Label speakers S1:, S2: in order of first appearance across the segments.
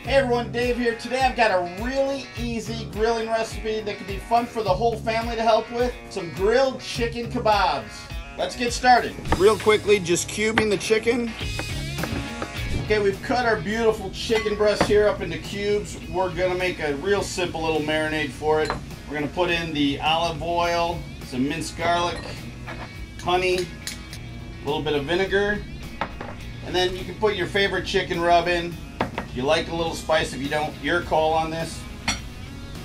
S1: Hey everyone, Dave here. Today I've got a really easy grilling recipe that can be fun for the whole family to help with. Some grilled chicken kebabs. Let's get started. Real quickly, just cubing the chicken. Okay, we've cut our beautiful chicken breast here up into cubes. We're gonna make a real simple little marinade for it. We're gonna put in the olive oil, some minced garlic, honey, a little bit of vinegar, and then you can put your favorite chicken rub in. If you like a little spice, if you don't, your call on this.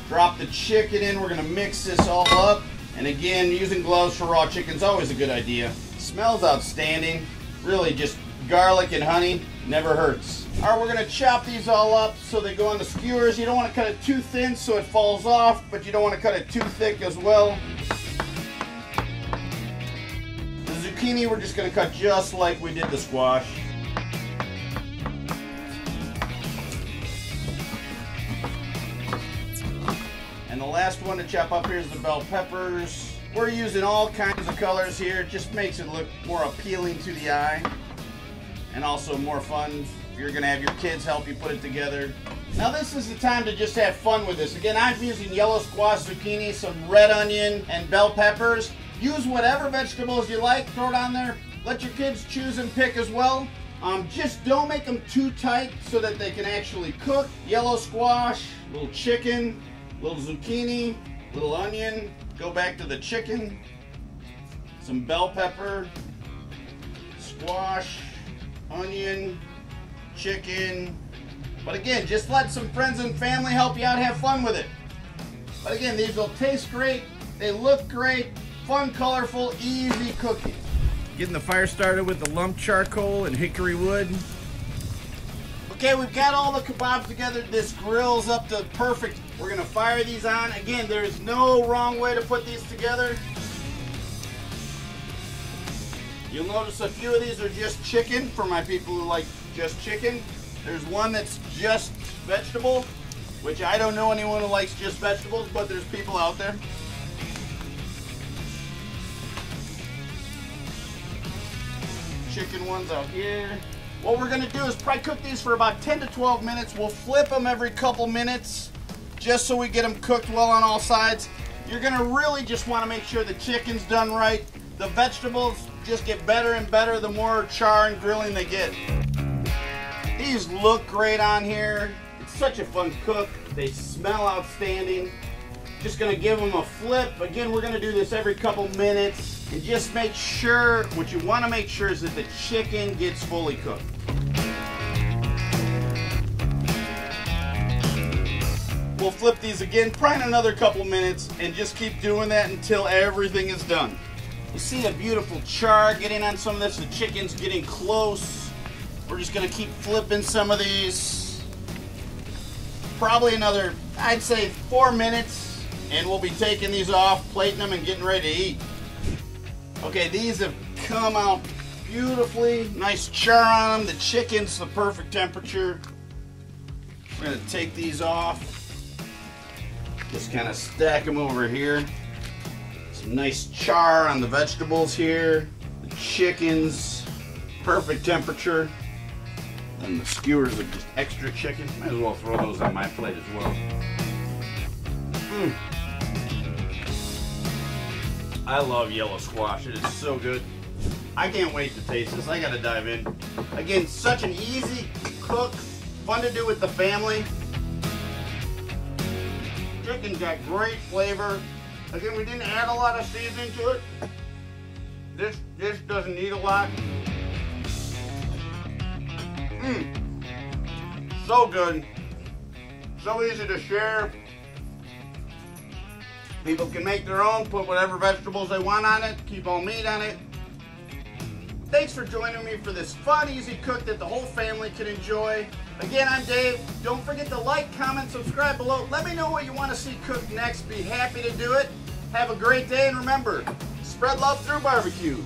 S1: Drop the chicken in. We're gonna mix this all up. And again, using gloves for raw chicken is always a good idea. Smells outstanding. Really, just garlic and honey never hurts. All right, we're gonna chop these all up so they go on the skewers. You don't wanna cut it too thin so it falls off, but you don't wanna cut it too thick as well. The zucchini, we're just gonna cut just like we did the squash. And the last one to chop up here is the bell peppers. We're using all kinds of colors here. It just makes it look more appealing to the eye and also more fun if you're gonna have your kids help you put it together. Now this is the time to just have fun with this. Again, I'm using yellow squash, zucchini, some red onion, and bell peppers. Use whatever vegetables you like, throw it on there. Let your kids choose and pick as well. Just don't make them too tight so that they can actually cook. Yellow squash, little chicken, little zucchini, little onion, go back to the chicken, some bell pepper, squash, onion, chicken. But again, just let some friends and family help you out, have fun with it. But again, these will taste great, they look great, fun, colorful, easy cooking. Getting the fire started with the lump charcoal and hickory wood. Okay, we've got all the kebabs together. This grill's up to perfect. We're gonna fire these on. Again, there's no wrong way to put these together. You'll notice a few of these are just chicken for my people who like just chicken. There's one that's just vegetable, which I don't know anyone who likes just vegetables, but there's people out there. Chicken ones out here. What we're gonna do is probably cook these for about 10 to 12 minutes. We'll flip them every couple minutes just so we get them cooked well on all sides. You're gonna really just wanna make sure the chicken's done right. The vegetables just get better and better the more char and grilling they get. These look great on here. It's such a fun cook. They smell outstanding. Just gonna give them a flip. Again, we're gonna do this every couple minutes. And just make sure, what you want to make sure is that the chicken gets fully cooked. We'll flip these again, probably in another couple minutes, and just keep doing that until everything is done. You see a beautiful char getting on some of this. The chicken's getting close. We're just going to keep flipping some of these. Probably another, I'd say 4 minutes, and we'll be taking these off, plating them, and getting ready to eat. Okay, these have come out beautifully. Nice char on them. The chicken's the perfect temperature. We're gonna take these off. Just kind of stack them over here. Some nice char on the vegetables here. The chicken's perfect temperature. And the skewers are just extra chicken. Might as well throw those on my plate as well. I love yellow squash. It is so good. I can't wait to taste this. I gotta dive in. Again, such an easy cook, fun to do with the family. Chicken's got great flavor. Again, we didn't add a lot of seasoning to it. This doesn't need a lot. So good. So easy to share. People can make their own, put whatever vegetables they want on it, keep all meat on it. Thanks for joining me for this fun, easy cook that the whole family can enjoy. Again, I'm Dave. Don't forget to like, comment, subscribe below. Let me know what you want to see cooked next. Be happy to do it. Have a great day, and remember, spread love through barbecue.